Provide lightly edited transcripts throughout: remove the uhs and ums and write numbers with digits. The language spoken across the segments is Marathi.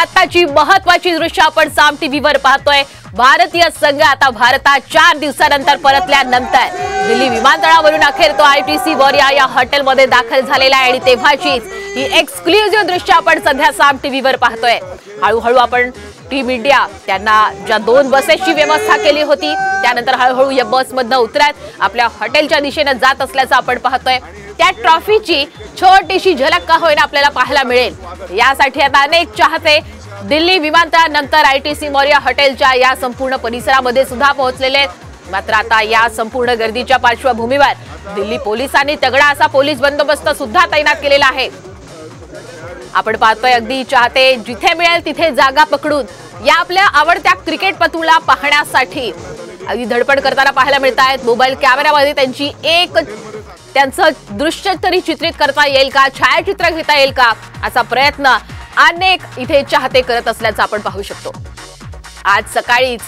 आताची महत्त्वाची दृश्य आपण साम टीव्हीवर पाहतोय। भारतीय संघ आता भारतात 4 दिवसानंतर परतल्यानंतर दिल्ली विमानतळावरून अखेर तो आयटीसी वॉरिया या हॉटेलमध्ये दाखल झालेला आहे आणि तेव्हाचीच ही एक्सक्लुझिव्ह दृश्य आपण सध्या साम टीव्हीवर पाहतोय। हळूहळू आपण टीम इंडिया त्यांना ज्या 2 बसेसची व्यवस्था केली होती त्यानंतर हळूहळू या बसमधून उतरत आपल्या हॉटेलच्या दिशेने जात असल्याचं आपण पाहतोय। त्या ट्रॉफीची छोटीशी झलक का होईना आपल्याला पाहायला मिळेल। यासाठी आता अनेक चाहते दिल्ली विमानतळानंतर आयटीसी वॉरिया हॉटेलच्या या संपूर्ण परिसरामध्ये सुद्धा पोहोचलेले आहेत। मात्र आता या संपूर्ण गर्दीच्या पार्श्वभूमीवर दिल्ली पोलिसांनी तगडा असा पोलीस बंदोबस्त सुद्धा तैनात केलेला आहे। आपण पाहतोय अगदी चाहते जिथे मिळेल तिथे जागा पकडून या आपल्या आवडत्या क्रिकेटपटूला पाहण्यासाठी अगदी धडपड करताना पाहायला मिळतात। मोबाईल कॅमेरामध्ये त्यांचं दृश्य तरी चित्रित करता येईल का, छायाचित्र घेता येईल का असा प्रयत्न अनेक इथे चाहते करत असल्याचं आपण पाहू शकतो। आज सकाळीच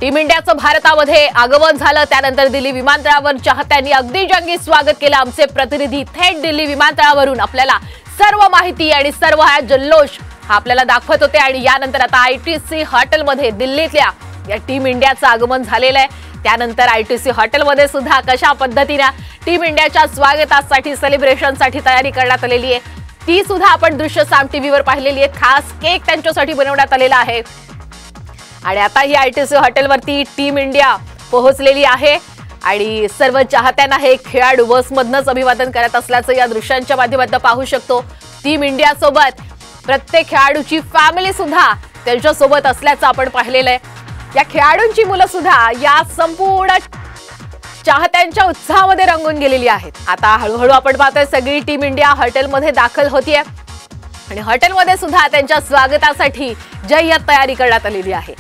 टीम इंडियाचं भारतामध्ये आगमन झालं, त्यानंतर दिल्ली विमानतळावर चाहत्यांनी अगदी जंगी स्वागत केलं। आमचे प्रतिनिधी थेट दिल्ली विमानतळावरून आपल्याला सर्व माहिती आणि सर्व हा जल्लोष आपल्याला दाखवत होते आणि यानंतर आता आयटीसी हॉटेलमध्ये दिल्लीतल्या या टीम इंडियाचं आगमन झालेलं आहे। त्यानंतर आयटीसी हॉटेलमध्ये सुद्धा कशा पद्धतीने टीम इंडियाच्या स्वागतासाठी सेलिब्रेशनसाठी तयारी करण्यात आलेली आहे ती सुद्धा आपण दृश्य साम टीव्हीवर पाहिलेली आहे। खास केक त्यांच्यासाठी बनवण्यात आलेला आहे आणि आता ही आयटीसी हॉटेलवरती टीम इंडिया पोहोचलेली आहे आणि सर्व चाहत्यांना हे खेळाडू बसमधूनच अभिवादन करत असल्याचं या दृश्यांच्या माध्यमातून पाहू शकतो। टीम इंडिया सोबत प्रत्येक खेळाडूची फॅमिली सुद्धा त्यांच्या सोबत असल्याचं आपण पाहिलेलं आहे। या खेळाडूंची मुलं सुद्धा या संपूर्ण चाहत्यांच्या उत्साहामध्ये रंगून गेलेली आहेत। आता हळूहळू आपण पाहतोय सगळी टीम इंडिया हॉटेलमध्ये दाखल होतीये आणि हॉटेलमध्ये सुद्धा त्यांच्या स्वागतासाठी जय्यत तयारी करण्यात आलेली आहे।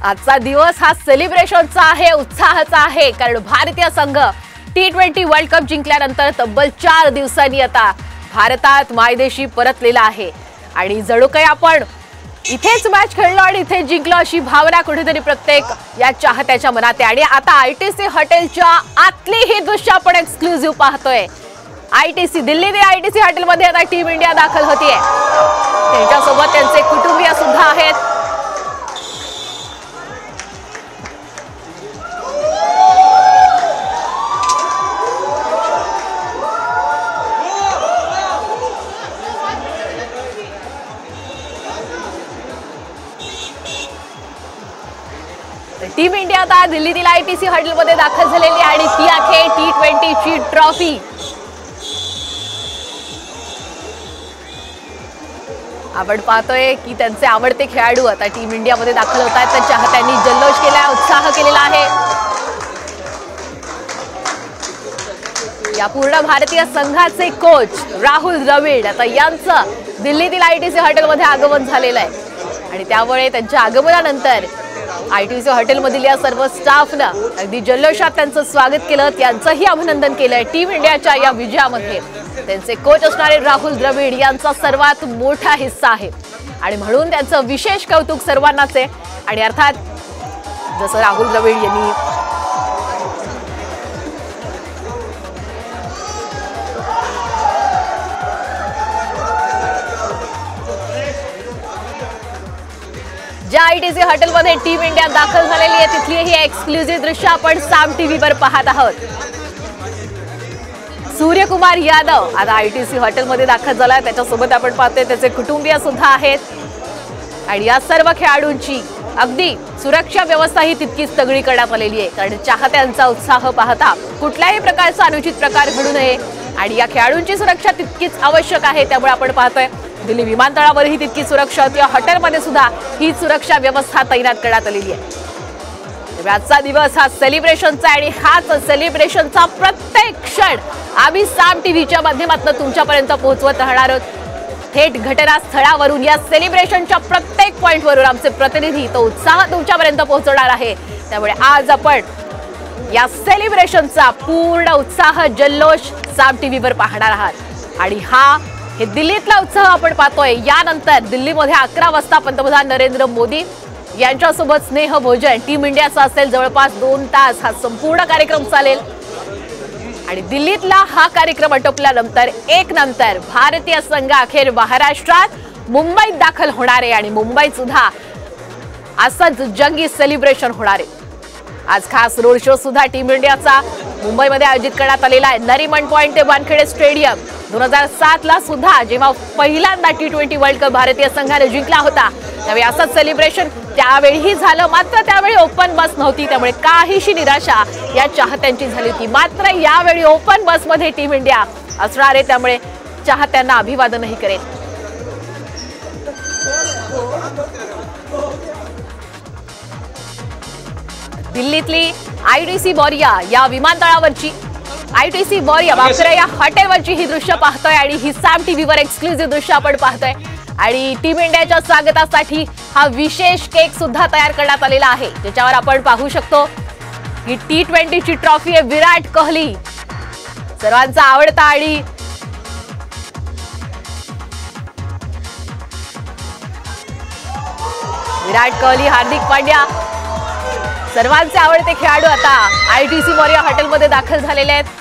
आजचा दिवस हा सेलिब्रेशनचा आहे, उत्साहाचा आहे, कारण भारतीय संघ T20 वर्ल्ड कप जिंकल्यानंतर तब्बल 4 दिवसांनी आता भारतात मायदेशी परतलेला आहे आणि जणू काही आपण इथेच मॅच खेळलो आणि इथे जिंकलो अशी भावना कुठेतरी प्रत्येक या चाहत्याच्या मनात आहे। आणि आता आयटीसी हॉटेलच्या आतली ही दृश्य आपण एक्सक्लुझिव्ह पाहतोय। आयटीसी दिल्लीतील आयटीसी हॉटेलमध्ये आता टीम इंडिया दाखल होतीये, त्यांच्यासोबत त्यांचे कुटुंबीय सुद्धा आहेत। टीम इंडिया आता दिल्लीतील आयटीसी हॉटेलमध्ये दाखल झालेली आणि ती आहे T20 ची ट्रॉफी। आपण पाहतोय की त्यांचे आवडते खेळाडू आता टीम इंडिया मध्ये दाखल होत आहेत। त्यांच्या हातांनी जल्लोष केला, उत्साह केलेला आहे। या पूर्ण भारतीय संघाचे कोच राहुल द्रविड आता यांचं दिल्लीतील आयटीसी हॉटेलमध्ये आगमन झालेलं आहे आणि त्यामुळे त्यांच्या आगमनानंतर आयटीसी हॉटेलमधील या सर्व स्टाफनं अगदी जल्लोषात त्यांचं स्वागत केलं, त्यांचंही अभिनंदन केलंय। टीम इंडियाच्या या विजयामध्ये त्यांचे कोच असणारे राहुल द्रविड यांचा सर्वात मोठा हिस्सा आहे आणि म्हणून त्यांचं विशेष कौतुक सर्वांनाच आहे। आणि अर्थात जसं राहुल द्रविड यांनी ज्या आयटीसी हॉटेलमध्ये टीम इंडिया दाखल झालेली आहे तिथली ही एक्सक्लुझिव्ह दृश्य आपण साम टीव्हीवर पाहत आहोत। सूर्यकुमार यादव आता आयटीसी हॉटेलमध्ये दाखल झालाय, त्याच्यासोबत आपण पाहतोय त्याचे कुटुंबीय सुद्धा आहेत आणि या सर्व खेळाडूंची अगदी सुरक्षा व्यवस्था ही तितकीच तगडी करण्यात आलेली आहे, कारण चाहत्यांचा उत्साह पाहता कुठल्याही प्रकारचा अनुचित प्रकार घडू नये आणि या खेळाडूंची सुरक्षा तितकीच आवश्यक आहे। त्यामुळे आपण पाहतोय दिल्ली विमानतळावरही तितकी सुरक्षा होती, हॉटेलमध्ये सुद्धा ही सुरक्षा व्यवस्था तैनात करण्यात आलेली आहे। आजचा दिवस हा सेलिब्रेशनचा आणि हाच सेलिब्रेशनचा प्रत्येक क्षण आम्ही साम टीव्हीच्या माध्यमातून तुमच्यापर्यंत पोहोचवत राहणार आहोत। थेट घटनास्थळावरून या सेलिब्रेशनच्या प्रत्येक पॉइंटवरून आमचे प्रतिनिधी तो उत्साह तुमच्यापर्यंत पोहोचवणार आहे। त्यामुळे आज आपण या सेलिब्रेशनचा पूर्ण उत्साह जल्लोष साम टीव्हीवर पाहणार आहात आणि हे दिल्लीतला उत्साह आपण पाहतोय। यानंतर दिल्लीमध्ये 11 वाजता पंतप्रधान नरेंद्र मोदी यांच्यासोबत स्नेह भोजन टीम इंडियाचा असेल। जवळपास 2 तास हा संपूर्ण कार्यक्रम चालेल आणि दिल्लीतला हा कार्यक्रम आटोपल्यानंतर एक नंतर भारतीय संघ अखेर महाराष्ट्रात मुंबईत दाखल होणार आहे आणि मुंबईत सुद्धा असंच जंगी सेलिब्रेशन होणार आहे। आज खास रोड शो सुद्धा टीम इंडियाचा मुंबईमध्ये आयोजित करण्यात आलेला आहे। नरीमन पॉइंट ते वानखेडे स्टेडियम 2007 ला सुद्धा जेव्हा पहिल्यांदा T20 वर्ल्ड कप भारतीय संघाने जिंकला होता त्यावेळी असंच सेलिब्रेशन त्यावेळीही झालं, मात्र त्यावेळी ओपन बस नव्हती, त्यामुळे काहीशी निराशा या चाहत्यांची झाली होती। मात्र यावेळी ओपन बसमध्ये टीम इंडिया असणार आहे, त्यामुळे चाहत्यांना अभिवादनही करेल। दिल्लीतली ITC बोरिया या विमानतळावरची ITC बोरिया बापरे या हॉटेलवरची ही दृश्य पाहतोय आणि ही सॅम टीव्हीवर एक्सक्लुझिव्ह दृश्य आपण पाहतोय। आणि टीम इंडियाच्या स्वागतासाठी हा विशेष केक सुद्धा तयार करण्यात आलेला आहे, ज्याच्यावर आपण पाहू शकतो ही T20 ची ट्रॉफी आहे। विराट कोहली सर्वांचा आवडता आणि विराट कोहली, हार्दिक पांड्या सर्वांचे आवडते खेळाडू आता ITC बोरिया हॉटेलमध्ये दाखल झालेले आहेत।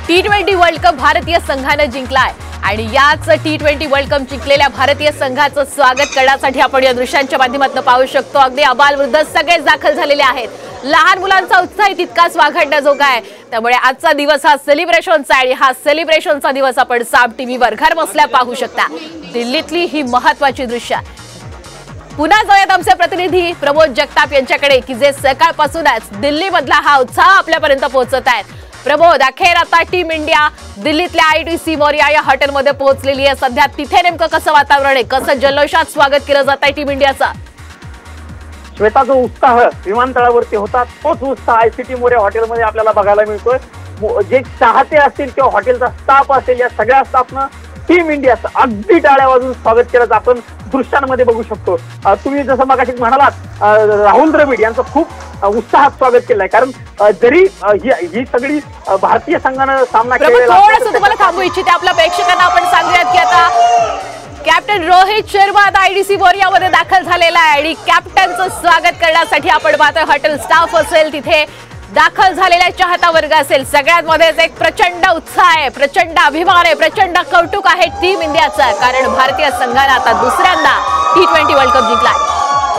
T20 वर्ल्ड कप भारतीय संघाने जिंकलाय आणि याच T20 वर्ल्ड कप जिंकलेल्या भारतीय संघाचं स्वागत करण्यासाठी आपण या दृश्यांच्या माध्यमातून पाहू शकतो। अगदी अबालवृद्ध सगळेच दाखल झालेले आहेत। लहान मुलांचा उत्साह तितकाच वाघडण्याजोगा आहे, त्यामुळे आजचा दिवस हा सेलिब्रेशनचा आहे आणि हा सेलिब्रेशनचा दिवस आपण साम टीव्हीवर घर बसल्या पाहू शकता। दिल्लीतली ही महत्त्वाची दृश्य पुन्हा जाऊयात आमचे प्रतिनिधी प्रमोद जगताप यांच्याकडे की जे सकाळपासूनच दिल्लीमधला हा उत्साह आपल्यापर्यंत पोहोचत आहेत। प्रमोद, अखेर आता टीम इंडिया दिल्लीतल्या ITC बोरिया या हॉटेलमध्ये पोहोचलेली आहे। सध्या तिथे नेमकं कसं वातावरण आहे, कसं जल्लोषात स्वागत केलं जात आहे टीम इंडियाचं? श्वेता, जो उत्साह विमानतळावरती होता तोच उत्साह ITC बोरिया हॉटेलमध्ये आपल्याला बघायला मिळतोय। जे चाहते असतील किंवा हॉटेलचा स्टाफ असेल, या सगळ्या स्टाफनं टीम इंडियाचं अगदी टाळ्या वाजवून स्वागत केलं आपण दृश्यांमध्ये बघू शकतो। तुम्ही जसं मगाशी म्हणालात, राहुल द्रविड यांचं खूप उत्साहात स्वागत केलंय, कारण जरी ही सगळी भारतीय संघानं सामना केलेला थोडंसं तुम्हाला थांबू इच्छिते, आपल्या प्रेक्षकांना आपण सांगूयात की आता कॅप्टन रोहित शर्मा आता ITC बोरियामध्ये दाखल झालेला आहे आणि कॅप्टनचं स्वागत करण्यासाठी आपण पाहतोय हॉटेल स्टाफ असेल, तिथे दाखल झालेला चाहता वर्ग असेल, सगळ्यांमध्येच एक प्रचंड उत्साह आहे, प्रचंड अभिमान आहे, प्रचंड कौतुक आहे टीम इंडियाचं, कारण भारतीय संघाने आता दुसऱ्यांदा T20 वर्ल्ड कप जिंकलाय।